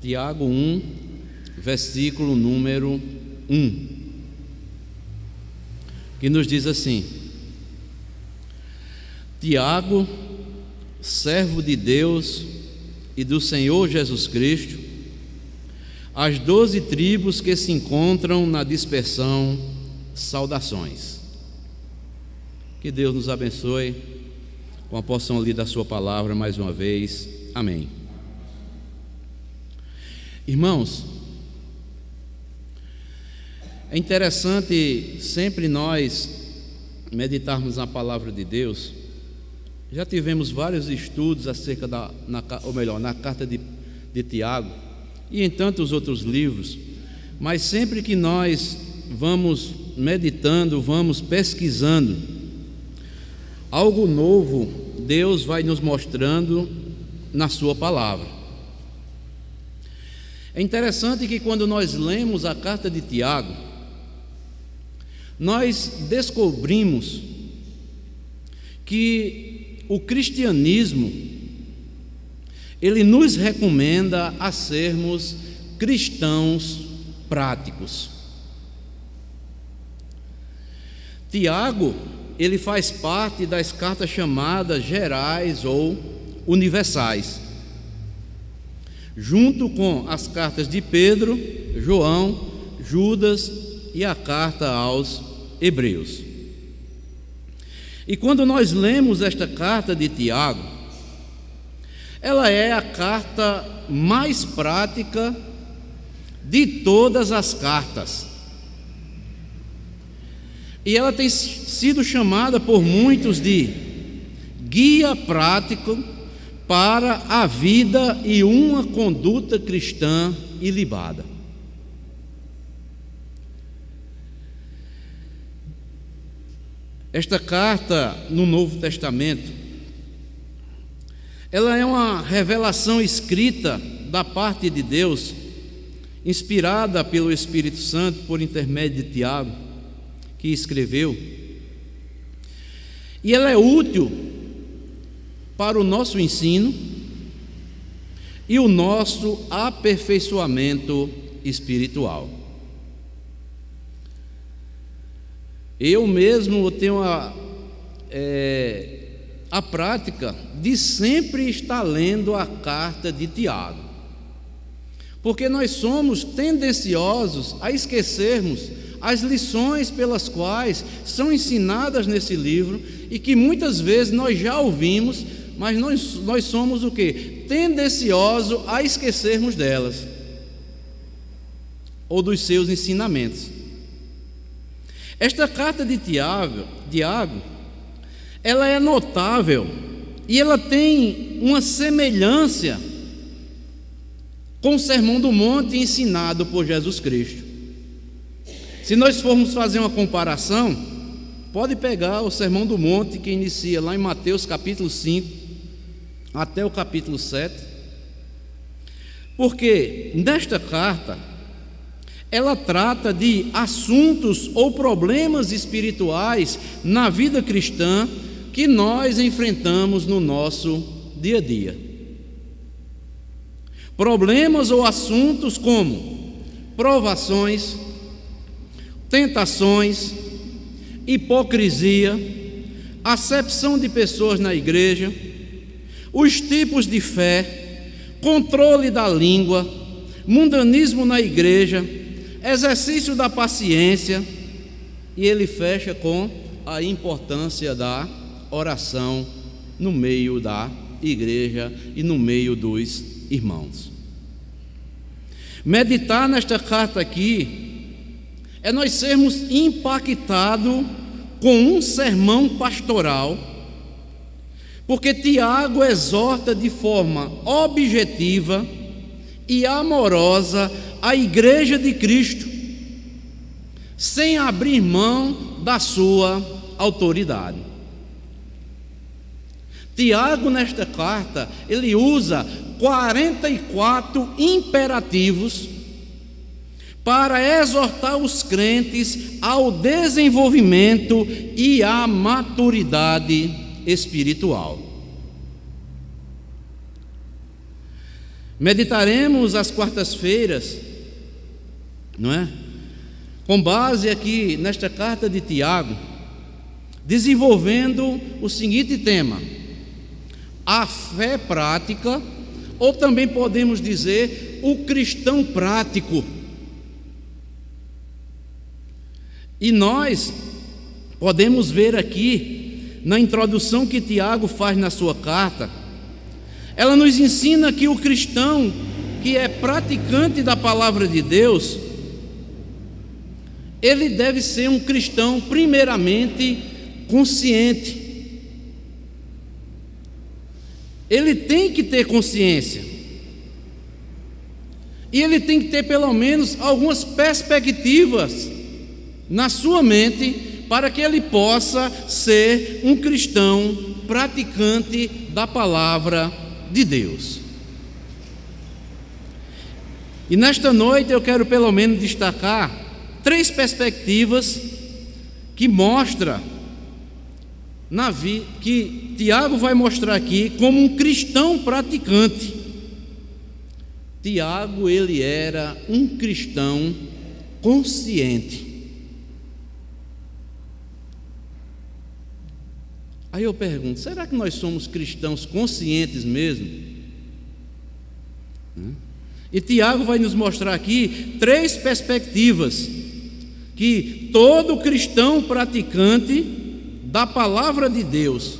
Tiago 1, versículo número 1, que nos diz assim: Tiago, servo de Deus e do Senhor Jesus Cristo, às 12 tribos que se encontram na dispersão, saudações. Que Deus nos abençoe com a porção ali da sua palavra mais uma vez. Amém. Irmãos, é interessante sempre nós meditarmos na palavra de Deus. Já tivemos vários estudos acerca na carta de Tiago e em tantos outros livros, mas sempre que nós vamos meditando, vamos pesquisando, algo novo Deus vai nos mostrando na sua palavra. É interessante que quando nós lemos a carta de Tiago, nós descobrimos que o cristianismo, ele nos recomenda a sermos cristãos práticos. Tiago, ele faz parte das cartas chamadas gerais ou universais, junto com as cartas de Pedro, João, Judas e a carta aos Hebreus. E quando nós lemos esta carta de Tiago, ela é a carta mais prática de todas as cartas. E ela tem sido chamada por muitos de guia prático para a vida e uma conduta cristã ilibada. Esta carta no Novo Testamento, ela é uma revelação escrita da parte de Deus, inspirada pelo Espírito Santo por intermédio de Tiago, que escreveu, e ela é útil para o nosso ensino e o nosso aperfeiçoamento espiritual. Eu mesmo tenho a prática de sempre estar lendo a carta de Tiago, porque nós somos tendenciosos a esquecermos as lições pelas quais são ensinadas nesse livro e que muitas vezes nós já ouvimos, mas nós somos o quê? Tendenciosos a esquecermos delas ou dos seus ensinamentos. Esta carta de Tiago, ela é notável e ela tem uma semelhança com o Sermão do Monte ensinado por Jesus Cristo. Se nós formos fazer uma comparação, pode pegar o Sermão do Monte que inicia lá em Mateus capítulo 5 até o capítulo 7, porque nesta carta ela trata de assuntos ou problemas espirituais na vida cristã que nós enfrentamos no nosso dia a dia. Problemas ou assuntos como provações, tentações, hipocrisia, acepção de pessoas na igreja, os tipos de fé, controle da língua, mundanismo na igreja, exercício da paciência, e ele fecha com a importância da oração no meio da igreja e no meio dos irmãos. Meditar nesta carta aqui é nós sermos impactados com um sermão pastoral, porque Tiago exorta de forma objetiva e amorosa a igreja de Cristo, sem abrir mão da sua autoridade. Tiago, nesta carta, ele usa 44 imperativos para exortar os crentes ao desenvolvimento e à maturidade espiritual. Meditaremos às quartas-feiras, não é? Com base aqui nesta carta de Tiago, desenvolvendo o seguinte tema: a fé prática, ou também podemos dizer o cristão prático. E nós podemos ver aqui na introdução que Tiago faz na sua carta, ela nos ensina que o cristão que é praticante da palavra de Deus, ele deve ser um cristão primeiramente consciente. Ele tem que ter consciência, e ele tem que ter pelo menos algumas perspectivas na sua mente, para que ele possa ser um cristão praticante da palavra de Deus. E nesta noite eu quero pelo menos destacar 3 perspectivas que mostra que Tiago vai mostrar aqui como um cristão praticante. Tiago, ele era um cristão consciente. Aí eu pergunto, será que nós somos cristãos conscientes mesmo? E Tiago vai nos mostrar aqui 3 perspectivas que todo cristão praticante da palavra de Deus,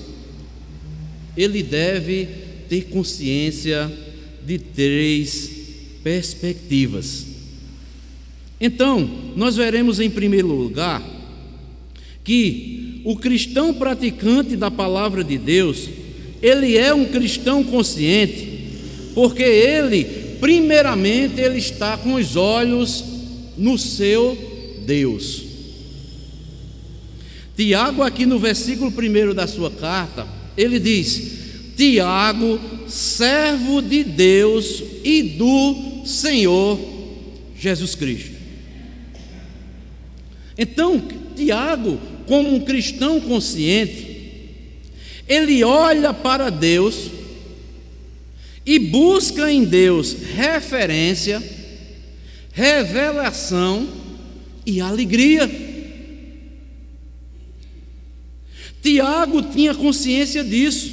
ele deve ter consciência de 3 perspectivas. Então, nós veremos em primeiro lugar que o cristão praticante da palavra de Deus, ele é um cristão consciente, porque ele, primeiramente, ele está com os olhos no seu Deus. Tiago, aqui no versículo 1 da sua carta, ele diz: Tiago, servo de Deus e do Senhor Jesus Cristo. Então, Tiago, como um cristão consciente, ele olha para Deus e busca em Deus referência, revelação e alegria. Tiago tinha consciência disso.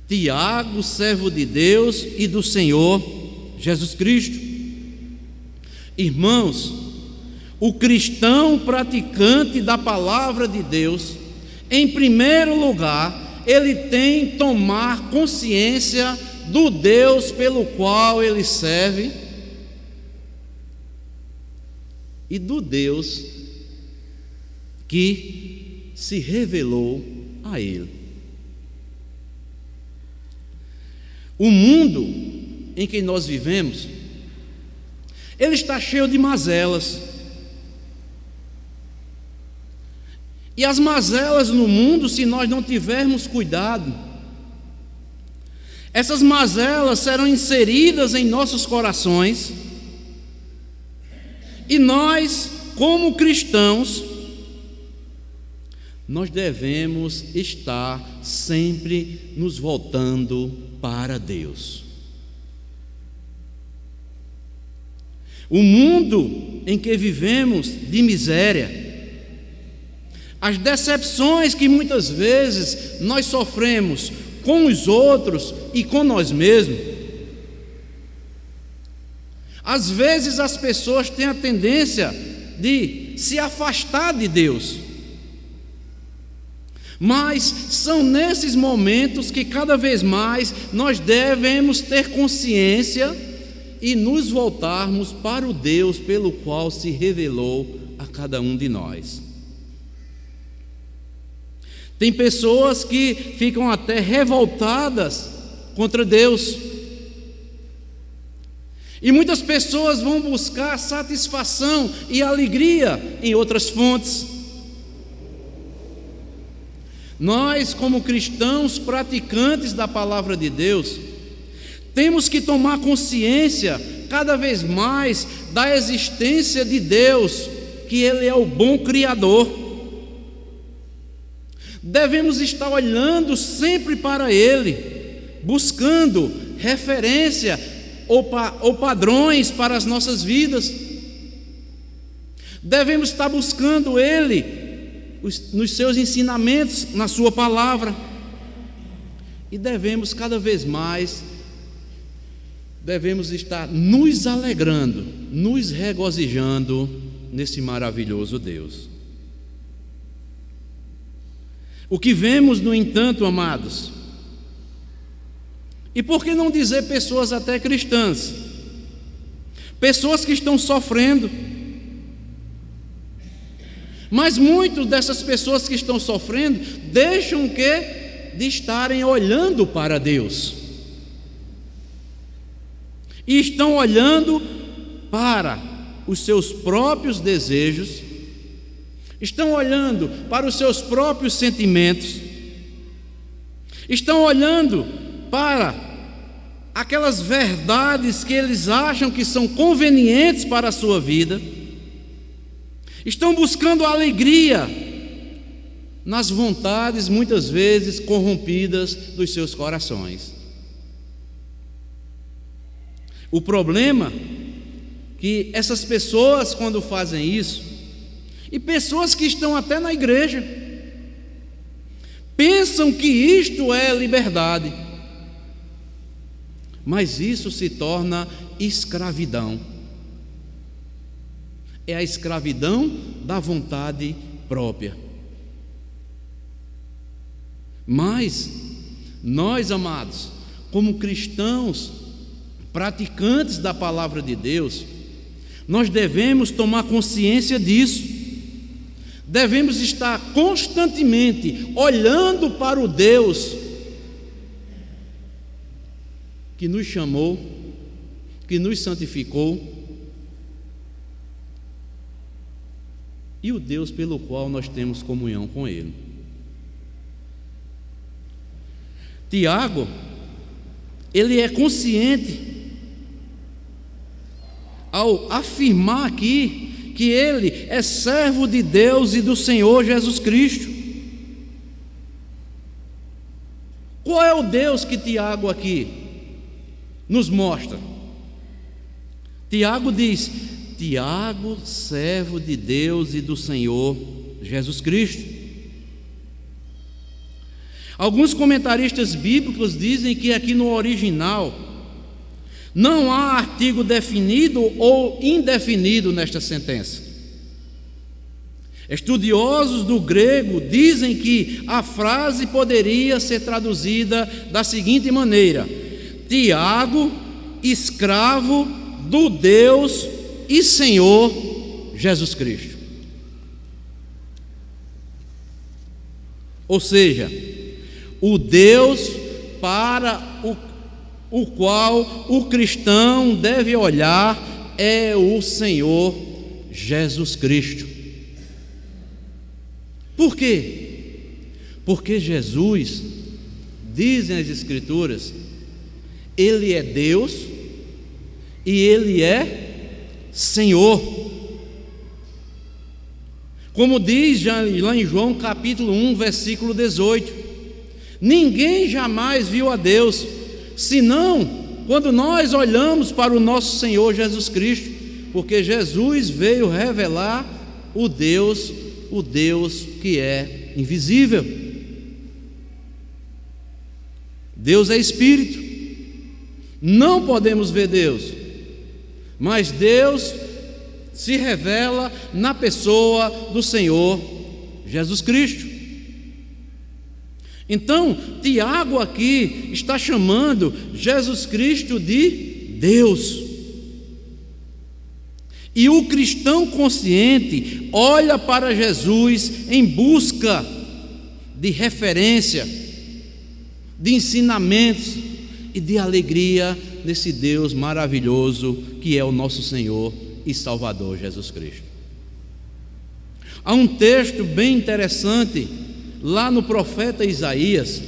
Tiago, servo de Deus e do Senhor Jesus Cristo. Irmãos, o cristão praticante da palavra de Deus, em primeiro lugar, ele tem que tomar consciência do Deus pelo qual ele serve e do Deus que se revelou a ele. O mundo em que nós vivemos, ele está cheio de mazelas. E as mazelas no mundo, se nós não tivermos cuidado, essas mazelas serão inseridas em nossos corações, e nós, como cristãos, nós devemos estar sempre nos voltando para Deus. O mundo em que vivemos de miséria, as decepções que muitas vezes nós sofremos com os outros e com nós mesmos, às vezes as pessoas têm a tendência de se afastar de Deus, mas são nesses momentos que cada vez mais nós devemos ter consciência e nos voltarmos para o Deus pelo qual se revelou a cada um de nós. Tem pessoas que ficam até revoltadas contra Deus, e muitas pessoas vão buscar satisfação e alegria em outras fontes. Nós, como cristãos praticantes da palavra de Deus, temos que tomar consciência cada vez mais da existência de Deus, que Ele é o bom Criador. Devemos estar olhando sempre para Ele, buscando referência ou padrões para as nossas vidas. Devemos estar buscando Ele nos seus ensinamentos, na sua palavra, e devemos cada vez mais estar nos alegrando, nos regozijando nesse maravilhoso Deus. O que vemos, no entanto, amados, e por que não dizer pessoas até cristãs, pessoas que estão sofrendo, mas muitas dessas pessoas que estão sofrendo deixam de estarem olhando para Deus, e estão olhando para os seus próprios desejos, estão olhando para os seus próprios sentimentos, estão olhando para aquelas verdades que eles acham que são convenientes para a sua vida, estão buscando alegria nas vontades muitas vezes corrompidas dos seus corações. O problema é que essas pessoas, quando fazem isso, e pessoas que estão até na igreja, pensam que isto é liberdade, mas isso se torna escravidão. É a escravidão da vontade própria. Mas nós, amados, como cristãos, praticantes da palavra de Deus, nós devemos tomar consciência disso. Devemos estar constantemente olhando para o Deus que nos chamou, que nos santificou, e o Deus pelo qual nós temos comunhão com Ele. Tiago, ele é consciente ao afirmar aqui que ele é servo de Deus e do Senhor Jesus Cristo. Qual é o Deus que Tiago aqui nos mostra? Tiago diz: Tiago, servo de Deus e do Senhor Jesus Cristo. Alguns comentaristas bíblicos dizem que aqui no original não há artigo definido ou indefinido nesta sentença. Estudiosos do grego dizem que a frase poderia ser traduzida da seguinte maneira: Tiago, escravo do Deus e Senhor Jesus Cristo. Ou seja, o Deus para o qual o cristão deve olhar é o Senhor Jesus Cristo. Por quê? Porque Jesus, dizem as Escrituras, Ele é Deus e Ele é Senhor. Como diz lá em João capítulo 1, versículo 18: ninguém jamais viu a Deus, senão quando nós olhamos para o nosso Senhor Jesus Cristo, porque Jesus veio revelar o Deus que é invisível. Deus é Espírito, não podemos ver Deus, mas Deus se revela na pessoa do Senhor Jesus Cristo. Então, Tiago aqui está chamando Jesus Cristo de Deus. E o cristão consciente olha para Jesus em busca de referência, de ensinamentos e de alegria nesse Deus maravilhoso que é o nosso Senhor e Salvador Jesus Cristo. Há um texto bem interessante lá no profeta Isaías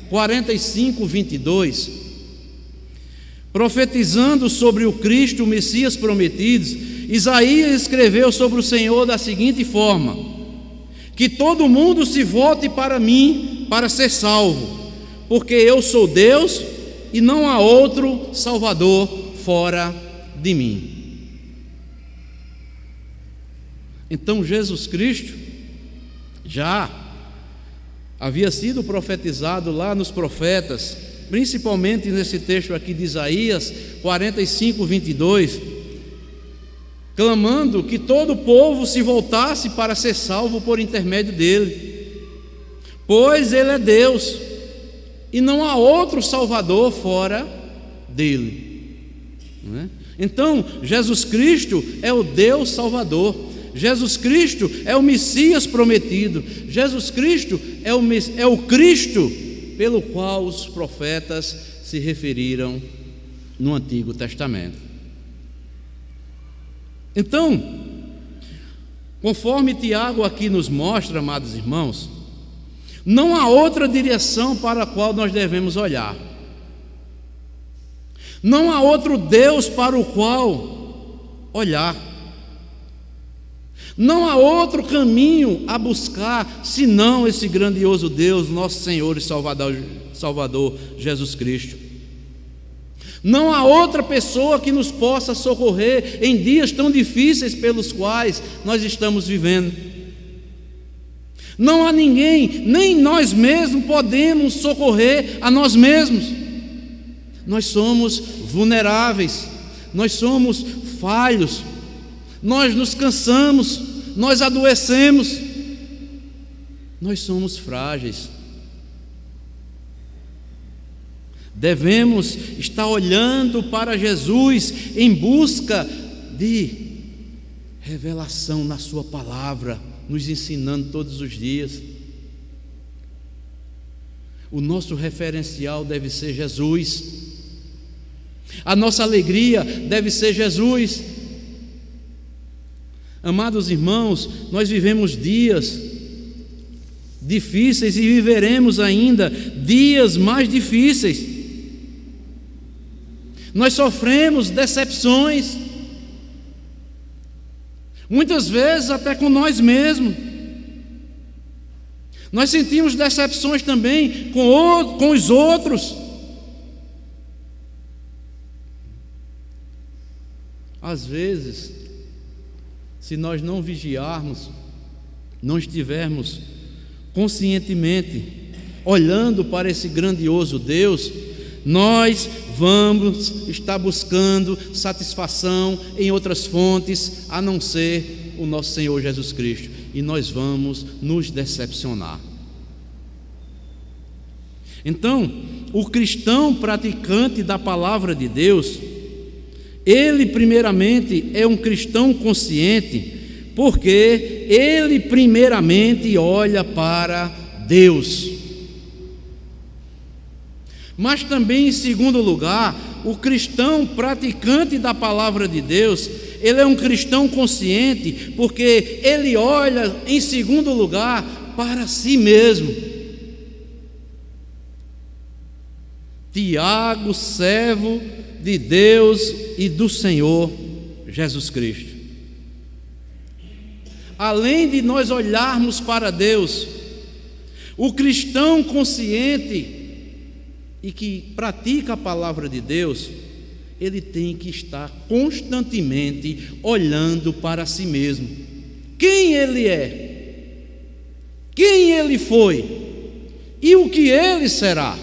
45, 22, profetizando sobre o Cristo, o Messias prometido. Isaías escreveu sobre o Senhor da seguinte forma: que todo mundo se volte para mim para ser salvo, porque eu sou Deus e não há outro Salvador fora de mim. Então Jesus Cristo já havia sido profetizado lá nos profetas, principalmente nesse texto aqui de Isaías 45, 22, clamando que todo o povo se voltasse para ser salvo por intermédio dele, pois ele é Deus e não há outro Salvador fora dele, não é? Então Jesus Cristo é o Deus Salvador, Jesus Cristo é o Messias prometido, Jesus Cristo é o Cristo pelo qual os profetas se referiram no Antigo Testamento. Então, conforme Tiago aqui nos mostra, amados irmãos, não há outra direção para a qual nós devemos olhar, não há outro Deus para o qual olhar, não há outro caminho a buscar senão esse grandioso Deus, nosso Senhor e Salvador Jesus Cristo. Não há outra pessoa que nos possa socorrer em dias tão difíceis pelos quais nós estamos vivendo. Não há ninguém, nem nós mesmos podemos socorrer a nós mesmos. Nós somos vulneráveis, nós somos falhos, nós nos cansamos, nós adoecemos, nós somos frágeis. Devemos estar olhando para Jesus em busca de revelação na sua palavra, nos ensinando todos os dias. O nosso referencial deve ser Jesus, a nossa alegria deve ser Jesus. Amados irmãos, nós vivemos dias difíceis e viveremos ainda dias mais difíceis. Nós sofremos decepções, muitas vezes até com nós mesmos. Nós sentimos decepções também com os outros. Às vezes, se nós não vigiarmos, não estivermos conscientemente olhando para esse grandioso Deus, nós vamos estar buscando satisfação em outras fontes a não ser o nosso Senhor Jesus Cristo, e nós vamos nos decepcionar. Então, o cristão praticante da palavra de Deus, ele primeiramente é um cristão consciente, porque ele primeiramente olha para Deus. Mas também, em segundo lugar, o cristão praticante da palavra de Deus, ele é um cristão consciente, porque ele olha, em segundo lugar, para si mesmo. Tiago, servo de Deus e do Senhor Jesus Cristo. Além de nós olharmos para Deus, o cristão consciente e que pratica a palavra de Deus, ele tem que estar constantemente olhando para si mesmo. Quem ele é? Quem ele foi? E o que ele será?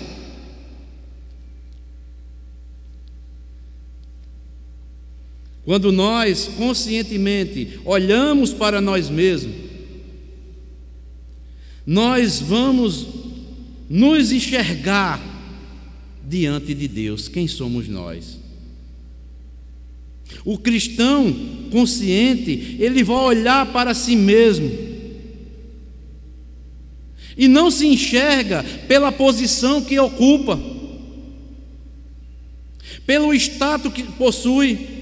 Quando nós conscientemente olhamos para nós mesmos, nós vamos nos enxergar diante de Deus. Quem somos nós? O cristão consciente, ele vai olhar para si mesmo e não se enxerga pela posição que ocupa, pelo status que possui,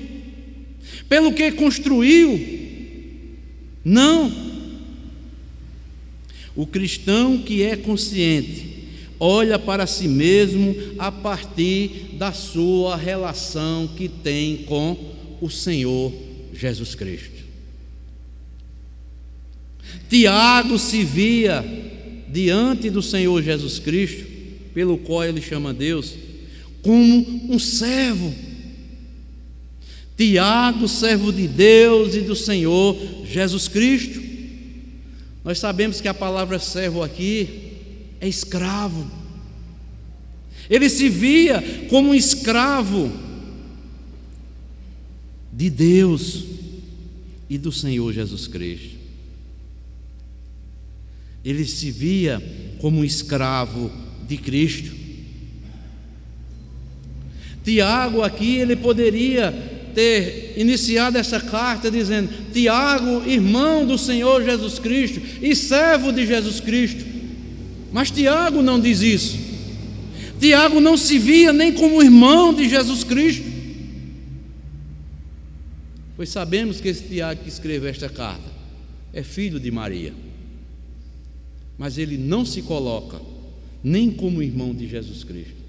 pelo que construiu. Não. O cristão que é consciente olha para si mesmo a partir da sua relação que tem com o Senhor Jesus Cristo. Tiago se via diante do Senhor Jesus Cristo, pelo qual ele chama Deus, como um servo. Tiago, servo de Deus e do Senhor Jesus Cristo. Nós sabemos que a palavra servo aqui é escravo. Ele se via como um escravo de Deus e do Senhor Jesus Cristo. Ele se via como um escravo de Cristo. Tiago aqui, ele poderia ter iniciado essa carta dizendo: Tiago, irmão do Senhor Jesus Cristo e servo de Jesus Cristo. Mas Tiago não diz isso. Tiago não se via nem como irmão de Jesus Cristo, pois sabemos que esse Tiago que escreveu esta carta é filho de Maria, mas ele não se coloca nem como irmão de Jesus Cristo.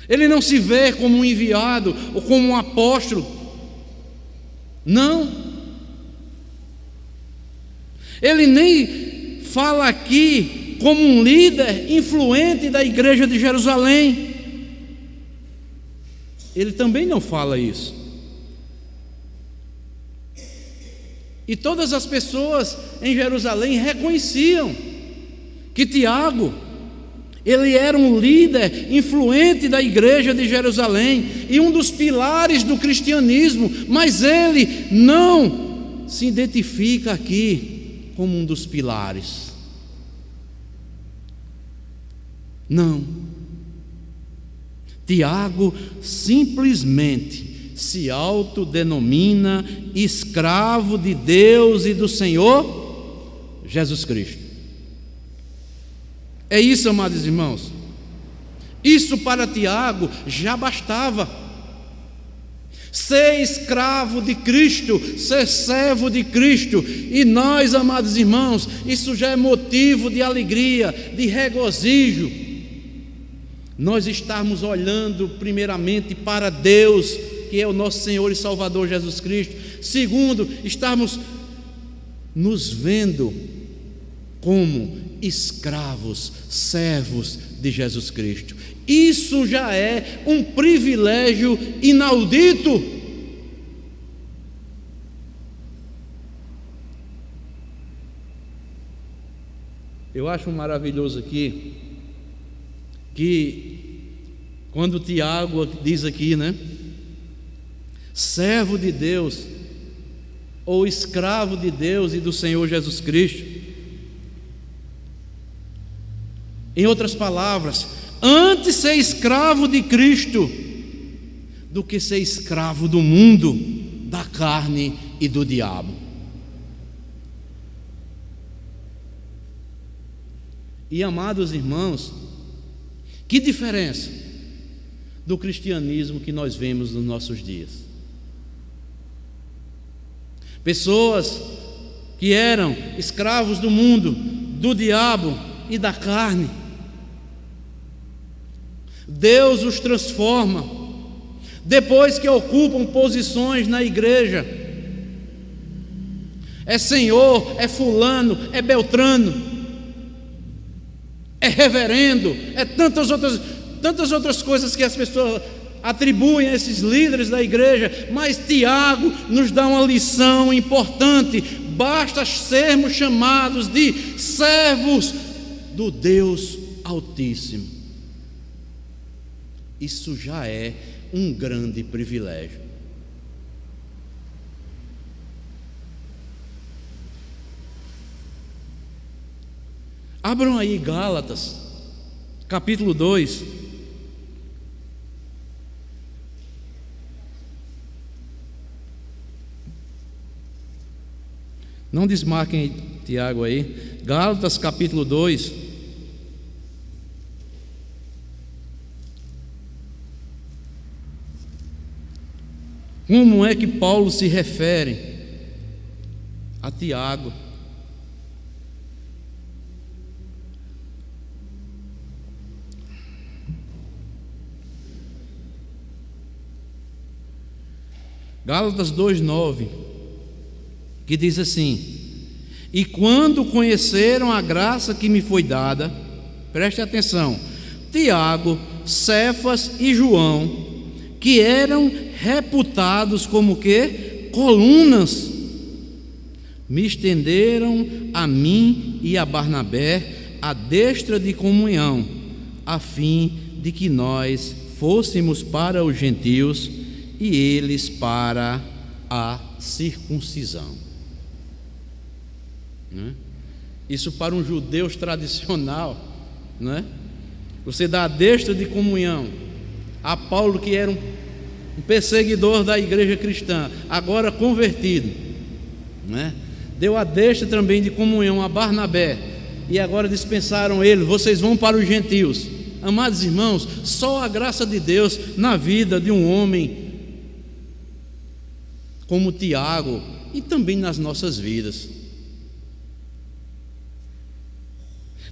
Ele não se vê como um enviado ou como um apóstolo. Não. Ele nem fala aqui como um líder influente da igreja de Jerusalém. Ele também não fala isso. E todas as pessoas em Jerusalém reconheciam que Tiago, ele era um líder influente da igreja de Jerusalém e um dos pilares do cristianismo, mas ele não se identifica aqui como um dos pilares. Não. Tiago simplesmente se autodenomina escravo de Deus e do Senhor Jesus Cristo. É isso, amados irmãos. Isso para Tiago já bastava. Ser escravo de Cristo, ser servo de Cristo. E nós, amados irmãos, isso já é motivo de alegria, de regozijo. Nós estarmos olhando primeiramente para Deus, que é o nosso Senhor e Salvador Jesus Cristo. Segundo, estarmos nos vendo como escravos, servos de Jesus Cristo. Isso já é um privilégio inaudito. Eu acho maravilhoso aqui que quando Tiago diz aqui, né, servo de Deus ou escravo de Deus e do Senhor Jesus Cristo. Em outras palavras, antes ser escravo de Cristo do que ser escravo do mundo, da carne e do diabo. E amados irmãos, que diferença do cristianismo que nós vemos nos nossos dias. Pessoas que eram escravos do mundo, do diabo e da carne, Deus os transforma, depois que ocupam posições na igreja. É Senhor, é fulano, é Beltrano, é reverendo, é tantas outras coisas que as pessoas atribuem a esses líderes da igreja. Mas Tiago nos dá uma lição importante: basta sermos chamados de servos do Deus Altíssimo. Isso já é um grande privilégio. Abram aí Gálatas, capítulo 2. Não desmarquem Tiago aí. Gálatas, capítulo 2. Como é que Paulo se refere a Tiago? Gálatas 2:9, que diz assim: e quando conheceram a graça que me foi dada, preste atenção, Tiago, Cefas e João, que eram reputados como que? Colunas, me estenderam a mim e a Barnabé a destra de comunhão, a fim de que nós fôssemos para os gentios e eles para a circuncisão. Isso para um judeu tradicional, não é? Você dá a destra de comunhão a Paulo, que era um perseguidor da igreja cristã, agora convertido, não é? Deu a destra também de comunhão a Barnabé, e agora dispensaram ele, vocês vão para os gentios. Amados irmãos, só a graça de Deus na vida de um homem como Tiago e também nas nossas vidas.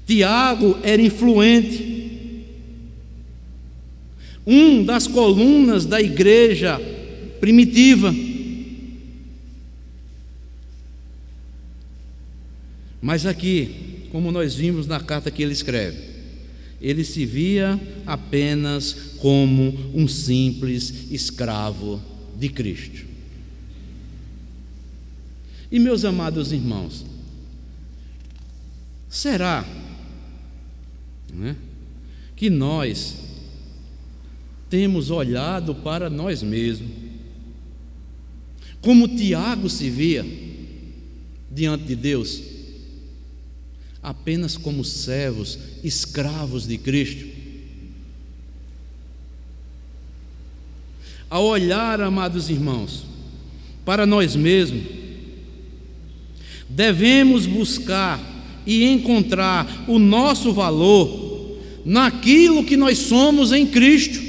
Tiago era influente, das colunas da igreja primitiva, mas aqui, como nós vimos na carta que ele escreve, ele se via apenas como um simples escravo de Cristo. E meus amados irmãos, será, né, que nós temos olhado para nós mesmos, como Tiago se via diante de Deus, apenas como servos, escravos de Cristo? Ao olhar, amados irmãos, para nós mesmos, devemos buscar e encontrar o nosso valor naquilo que nós somos em Cristo,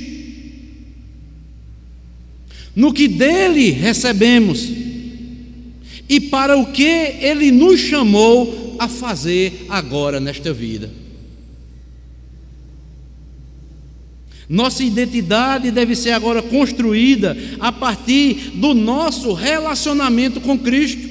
no que dele recebemos e para o que ele nos chamou a fazer agora nesta vida. Nossa identidade deve ser agora construída a partir do nosso relacionamento com Cristo.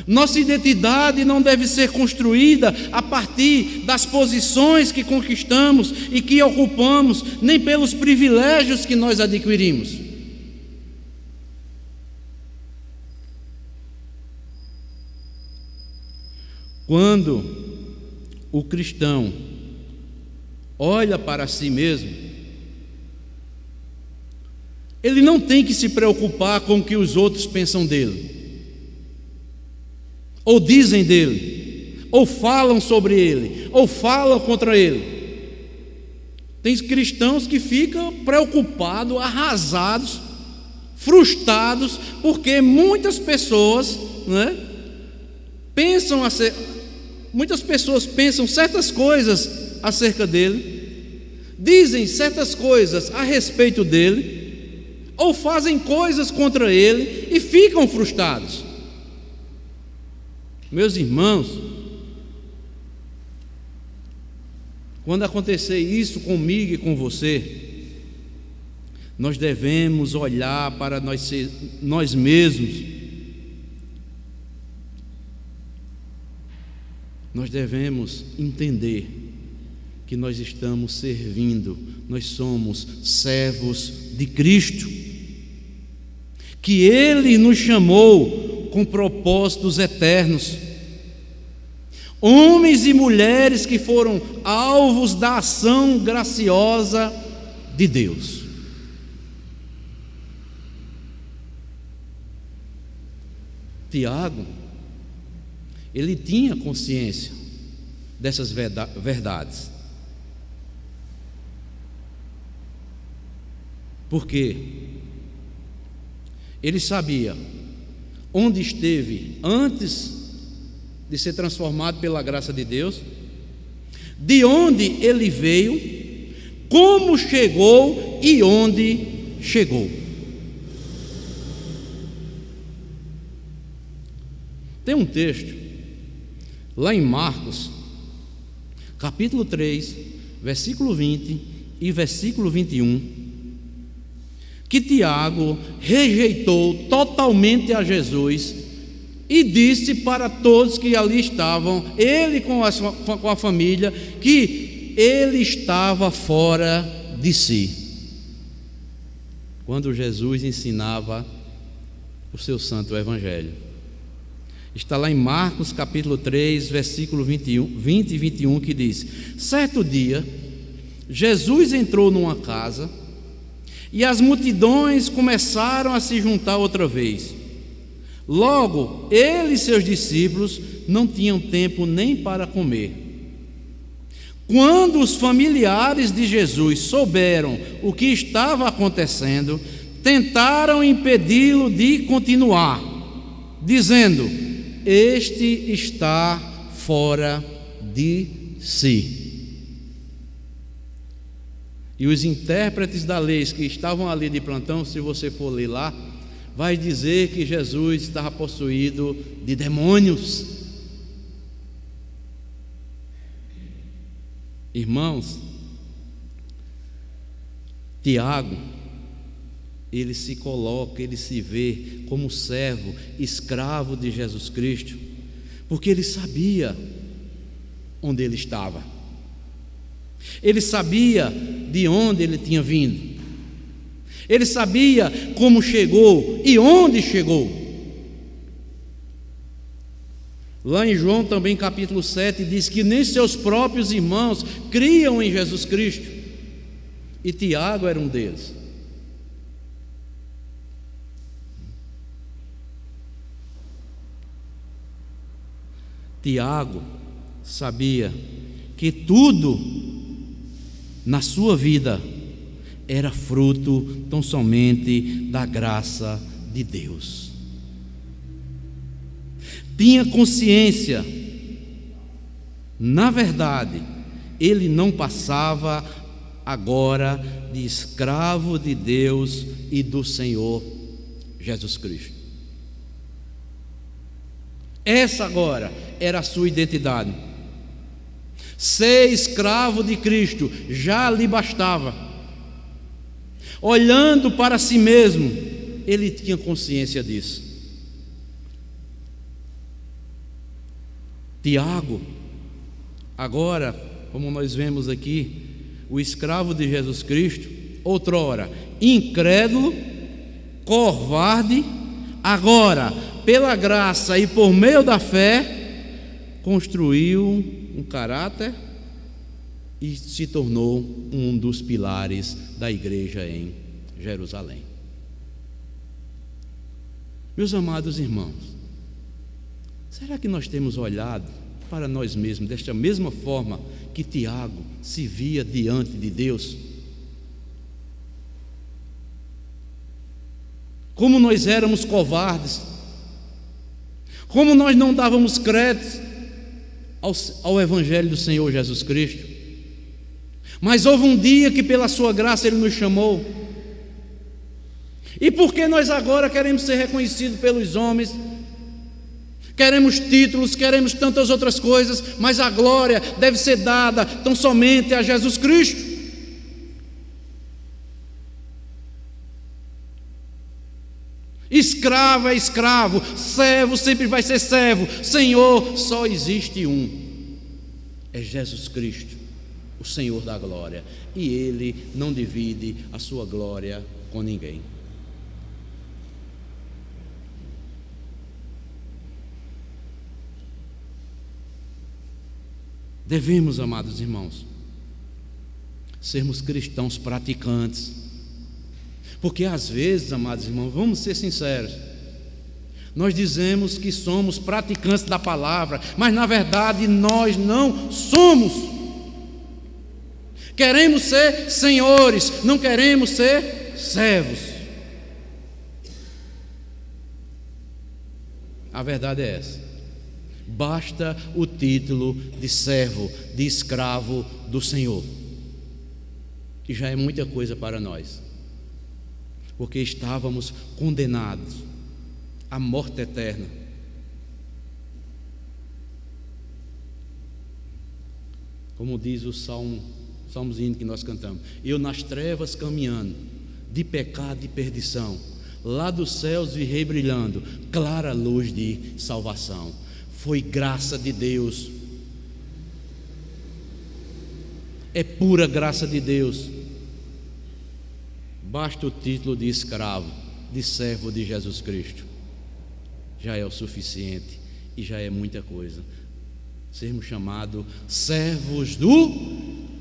Nossa identidade não deve ser construída a partir das posições que conquistamos e que ocupamos, nem pelos privilégios que nós adquirimos. Quando o cristão olha para si mesmo, ele não tem que se preocupar com o que os outros pensam dele, ou dizem dele, ou falam sobre ele, ou falam contra ele. Tem cristãos que ficam preocupados, arrasados, frustrados, porque muitas pessoas, né, muitas pessoas pensam certas coisas acerca dele, dizem certas coisas a respeito dele, ou fazem coisas contra ele e ficam frustrados. Meus irmãos, quando acontecer isso comigo e com você, nós devemos olhar para nós mesmos. Nós devemos entender que nós estamos servindo, nós somos servos de Cristo, que Ele nos chamou com propósitos eternos, homens e mulheres que foram alvos da ação graciosa de Deus. Tiago, ele tinha consciência dessas verdades, porque ele sabia onde esteve antes de ser transformado pela graça de Deus, de onde ele veio, como chegou e onde chegou. Tem um texto lá em Marcos, capítulo 3, versículo 20 e versículo 21, que Tiago rejeitou totalmente a Jesus e disse para todos que ali estavam, ele com a família, que ele estava fora de si, quando Jesus ensinava o seu santo evangelho. Está lá em Marcos capítulo 3, versículo 20 e 21, que diz: certo dia, Jesus entrou numa casa e as multidões começaram a se juntar outra vez. Logo, ele e seus discípulos não tinham tempo nem para comer. Quando os familiares de Jesus souberam o que estava acontecendo, tentaram impedi-lo de continuar, dizendo: este está fora de si. E os intérpretes da lei que estavam ali de plantão, se você for ler lá, vai dizer que Jesus estava possuído de demônios. Irmãos, Tiago, ele se coloca, ele se vê como servo, escravo de Jesus Cristo, porque ele sabia onde ele estava, ele sabia de onde ele tinha vindo, ele sabia como chegou e onde chegou. Lá em João também capítulo 7 diz que nem seus próprios irmãos criam em Jesus Cristo, e Tiago era um deles. Tiago sabia que tudo na sua vida era fruto tão somente da graça de Deus. Tinha consciência, na verdade, ele não passava agora de escravo de Deus e do Senhor Jesus Cristo. Essa agora era a sua identidade. Ser escravo de Cristo já lhe bastava. Olhando para si mesmo, ele tinha consciência disso. Tiago, agora, como nós vemos aqui, o escravo de Jesus Cristo, outrora incrédulo, covarde, agora, pela graça e por meio da fé, construiu um caráter e se tornou um dos pilares da igreja em Jerusalém. Meus amados irmãos, será que nós temos olhado para nós mesmos desta mesma forma que Tiago se via diante de Deus? Como nós éramos covardes, como nós não dávamos crédito ao Evangelho do Senhor Jesus Cristo. Mas houve um dia que pela sua graça Ele nos chamou. E porque nós agora queremos ser reconhecidos pelos homens, queremos títulos, queremos tantas outras coisas, mas a glória deve ser dada tão somente a Jesus Cristo. Escravo é escravo, servo sempre vai ser servo, Senhor só existe um, é Jesus Cristo, o Senhor da glória, e Ele não divide a sua glória com ninguém. Devemos, amados irmãos, sermos cristãos praticantes, porque às vezes, amados irmãos, vamos ser sinceros, nós dizemos que somos praticantes da palavra, mas na verdade nós não somos. Queremos ser senhores, não queremos ser servos. A verdade é essa. Basta o título de servo, de escravo do Senhor, que já é muita coisa para nós, porque estávamos condenados à morte eterna. Como diz o salmozinho que nós cantamos: eu nas trevas caminhando, de pecado e perdição, lá dos céus virei brilhando, clara luz de salvação. Foi graça de Deus, é pura graça de Deus. Basta o título de escravo, de servo de Jesus Cristo, já é o suficiente e já é muita coisa. Sermos chamados servos do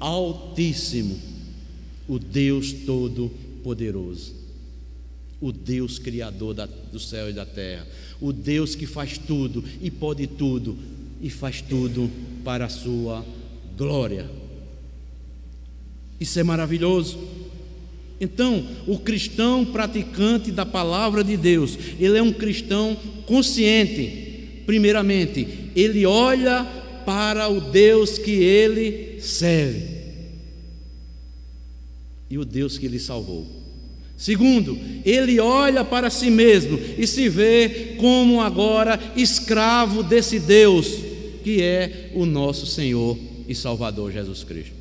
Altíssimo, o Deus Todo-Poderoso, o Deus Criador do céu e da terra, o Deus que faz tudo e pode tudo e faz tudo para a sua glória. Isso é maravilhoso. Então, o cristão praticante da palavra de Deus, ele é um cristão consciente. Primeiramente, ele olha para o Deus que ele serve e o Deus que lhe salvou. Segundo, ele olha para si mesmo e se vê como agora escravo desse Deus que é o nosso Senhor e Salvador Jesus Cristo.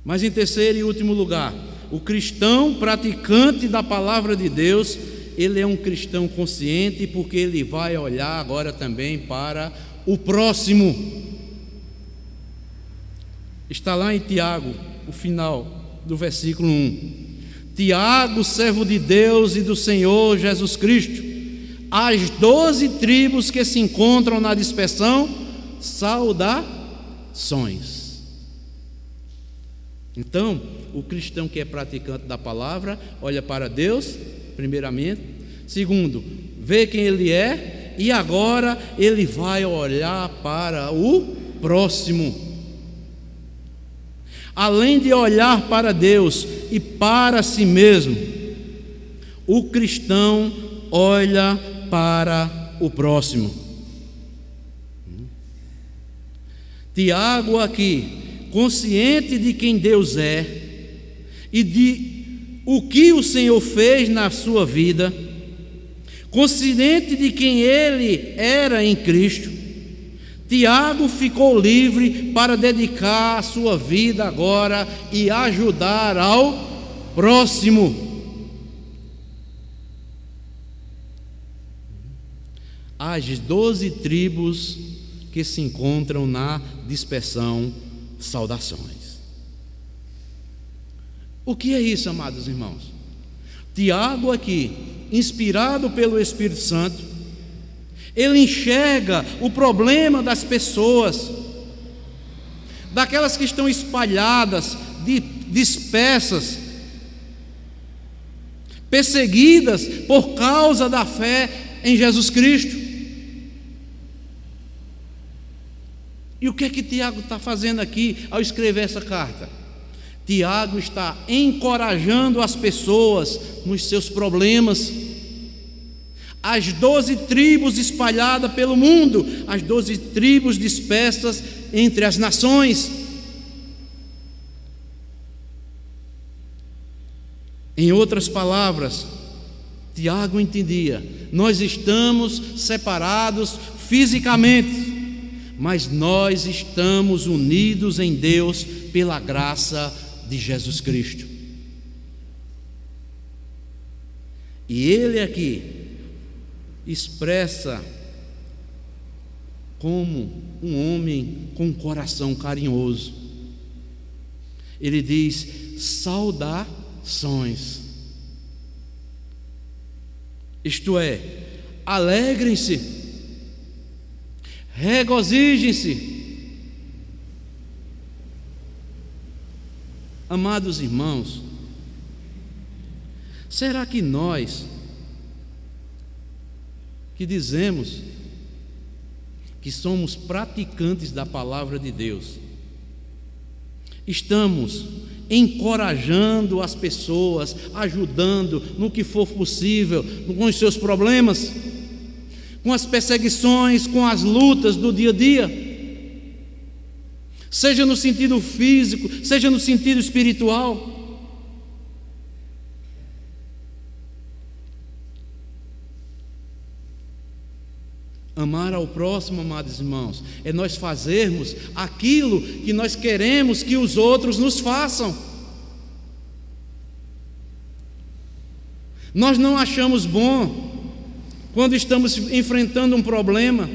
Mas em terceiro e último lugar, o cristão praticante da palavra de Deus, ele é um cristão consciente, porque ele vai olhar agora também para o próximo. Está lá em Tiago, o final do versículo 1. Tiago, servo de Deus e do Senhor Jesus Cristo, às 12 tribos que se encontram na dispersão, saudações. Então, o cristão que é praticante da palavra olha para Deus, primeiramente. Segundo, vê quem ele é, e agora ele vai olhar para o próximo. Além de olhar para Deus e para si mesmo, o cristão olha para o próximo. Tiago aqui, consciente de quem Deus é e de o que o Senhor fez na sua vida, consciente de quem ele era em Cristo, Tiago ficou livre para dedicar a sua vida agora e ajudar ao próximo. As 12 tribos que se encontram na dispersão, saudações. O que é isso, amados irmãos? Tiago aqui, inspirado pelo Espírito Santo, ele enxerga o problema das pessoas, daquelas que estão espalhadas, dispersas, perseguidas por causa da fé em Jesus Cristo. E o que é que Tiago está fazendo aqui ao escrever essa carta? Tiago está encorajando as pessoas nos seus problemas. As 12 tribos espalhadas pelo mundo, as 12 tribos dispersas entre as nações. Em outras palavras, Tiago entendia: nós estamos separados fisicamente, mas nós estamos unidos em Deus pela graça de Jesus Cristo. E ele aqui expressa como um homem com um coração carinhoso. Ele diz: saudações. Isto é, alegrem-se, regozijem-se. Amados irmãos, será que nós que dizemos que somos praticantes da palavra de Deus, estamos encorajando as pessoas, ajudando no que for possível, com os seus problemas, com as perseguições, com as lutas do dia a dia, seja no sentido físico, seja no sentido espiritual? Amar ao próximo, amados irmãos, é nós fazermos aquilo que nós queremos que os outros nos façam. Nós não achamos bom quando estamos enfrentando um problema,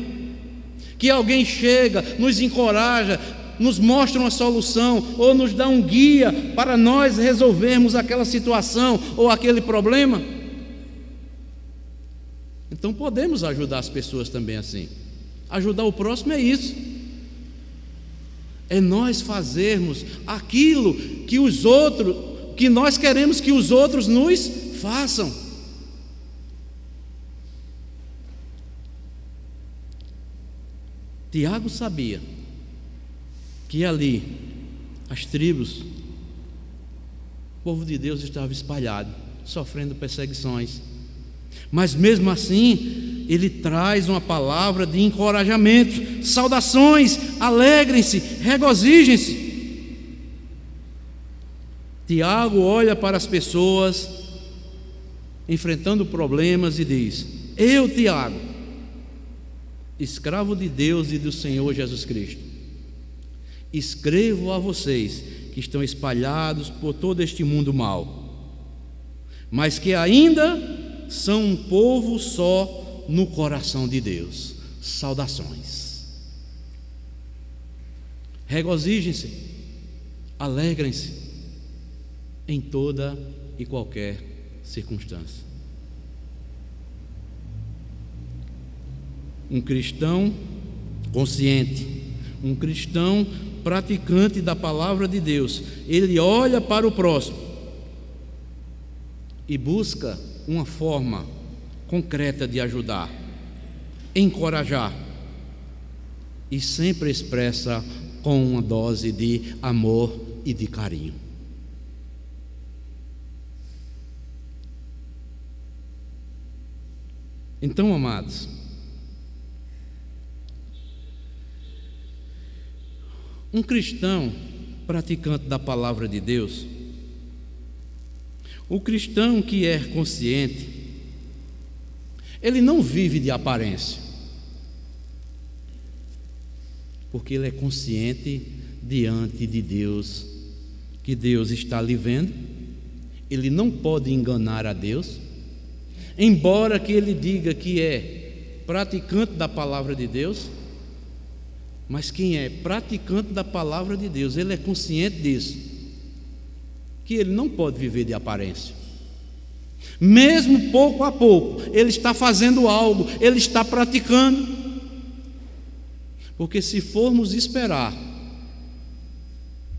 que alguém chega, nos encoraja, nos mostra uma solução, ou nos dá um guia para nós resolvermos aquela situação ou aquele problema. Então podemos ajudar as pessoas também assim. Ajudar o próximo é isso. É nós fazermos aquilo que nós queremos que os outros nos façam. Tiago sabia que ali as tribos, o povo de Deus estava espalhado, sofrendo perseguições, mas mesmo assim ele traz uma palavra de encorajamento: saudações, alegrem-se, regozijem-se. Tiago olha para as pessoas enfrentando problemas e diz: eu, Tiago, escravo de Deus e do Senhor Jesus Cristo, escrevo a vocês que estão espalhados por todo este mundo mau, mas que ainda são um povo só no coração de Deus. Saudações. Regozijem-se, alegrem-se em toda e qualquer circunstância. Um cristão consciente, um cristão praticante da palavra de Deus, ele olha para o próximo e busca uma forma concreta de ajudar, encorajar, e sempre expressa com uma dose de amor e de carinho. Então, amados, um cristão praticante da palavra de Deus, o cristão que é consciente, ele não vive de aparência, porque ele é consciente diante de Deus, que Deus está lhe vendo. Ele não pode enganar a Deus, embora que ele diga que é praticante da palavra de Deus. Mas quem é praticante da palavra de Deus, ele é consciente disso, que ele não pode viver de aparência. Mesmo pouco a pouco, ele está fazendo algo, ele está praticando. Porque se formos esperar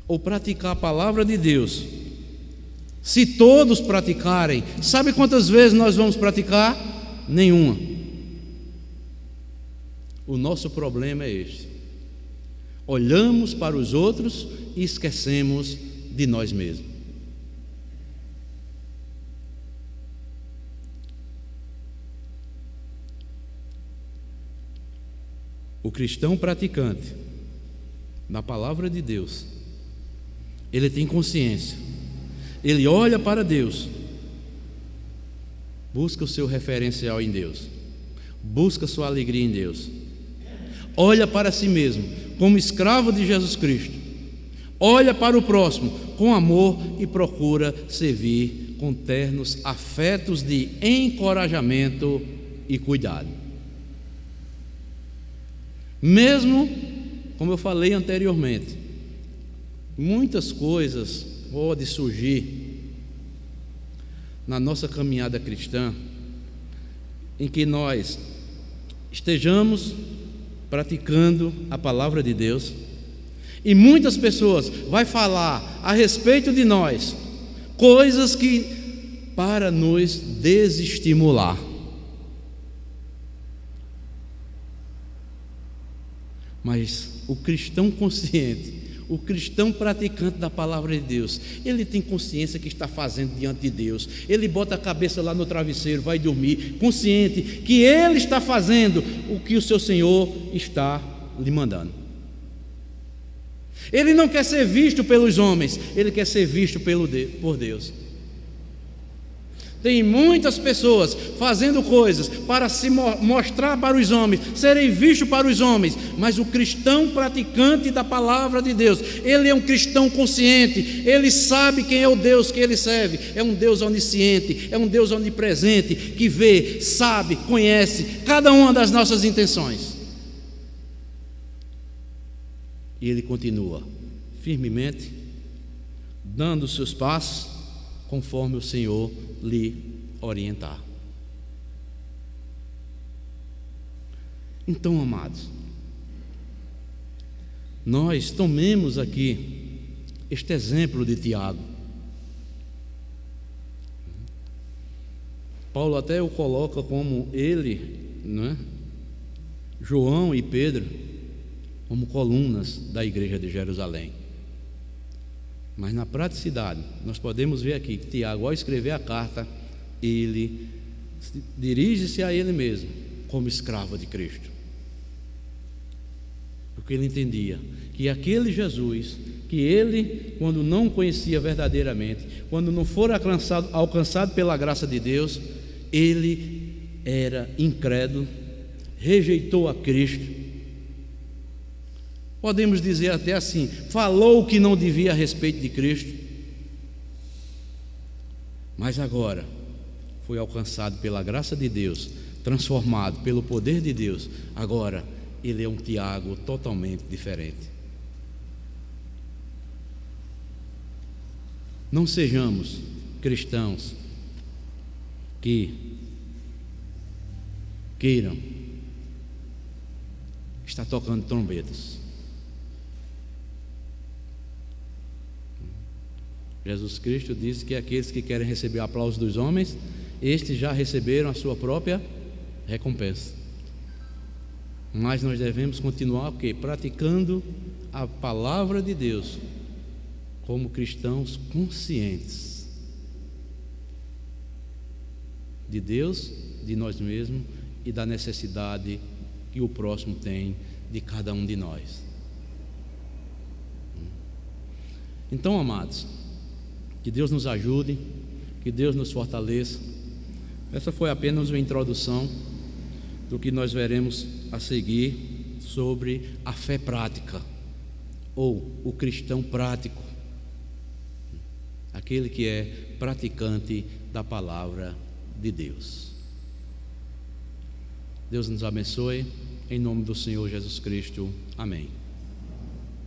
ou praticar a palavra de Deus, se todos praticarem, sabe quantas vezes nós vamos praticar? Nenhuma. O nosso problema é este: olhamos para os outros e esquecemos de nós mesmos. O cristão praticante da palavra de Deus, ele tem consciência, ele olha para Deus, busca o seu referencial em Deus, busca sua alegria em Deus, olha para si mesmo como escravo de Jesus Cristo, olha para o próximo com amor e procura servir com ternos afetos de encorajamento e cuidado. Mesmo, como eu falei anteriormente, muitas coisas podem surgir na nossa caminhada cristã em que nós estejamos praticando a palavra de Deus, e muitas pessoas vão falar a respeito de nós coisas que para nos desestimular. Mas o cristão consciente, o cristão praticante da palavra de Deus, ele tem consciência que está fazendo diante de Deus. Ele bota a cabeça lá no travesseiro, vai dormir, consciente que ele está fazendo o que o seu Senhor está lhe mandando. Ele não quer ser visto pelos homens, ele quer ser visto por Deus. Tem muitas pessoas fazendo coisas para se mostrar para os homens, serem vistos para os homens, mas o cristão praticante da palavra de Deus, ele é um cristão consciente, ele sabe quem é o Deus que ele serve, é um Deus onisciente, é um Deus onipresente, que vê, sabe, conhece cada uma das nossas intenções. E ele continua firmemente, dando os seus passos, conforme o Senhor lhe orientar. Então, amados, nós tomemos aqui este exemplo de Tiago. Paulo até o coloca como ele, né? João e Pedro, como colunas da igreja de Jerusalém. Mas na praticidade, nós podemos ver aqui que Tiago, ao escrever a carta, ele dirige-se a ele mesmo como escravo de Cristo, porque ele entendia que aquele Jesus, que ele, quando não conhecia verdadeiramente, quando não for alcançado pela graça de Deus, ele era incrédulo, rejeitou a Cristo. Podemos dizer até assim, falou o que não devia a respeito de Cristo, mas agora foi alcançado pela graça de Deus, transformado pelo poder de Deus. Agora ele é um Tiago totalmente diferente. Não sejamos cristãos que queiram estar tocando trombetas. Jesus Cristo disse que aqueles que querem receber o aplauso dos homens, estes já receberam a sua própria recompensa. Mas nós devemos continuar o quê? Praticando a palavra de Deus como cristãos conscientes de Deus, de nós mesmos e da necessidade que o próximo tem de cada um de nós. Então, amados, que Deus nos ajude, que Deus nos fortaleça. Essa foi apenas uma introdução do que nós veremos a seguir sobre a fé prática, ou o cristão prático, aquele que é praticante da palavra de Deus. Deus nos abençoe, em nome do Senhor Jesus Cristo. Amém.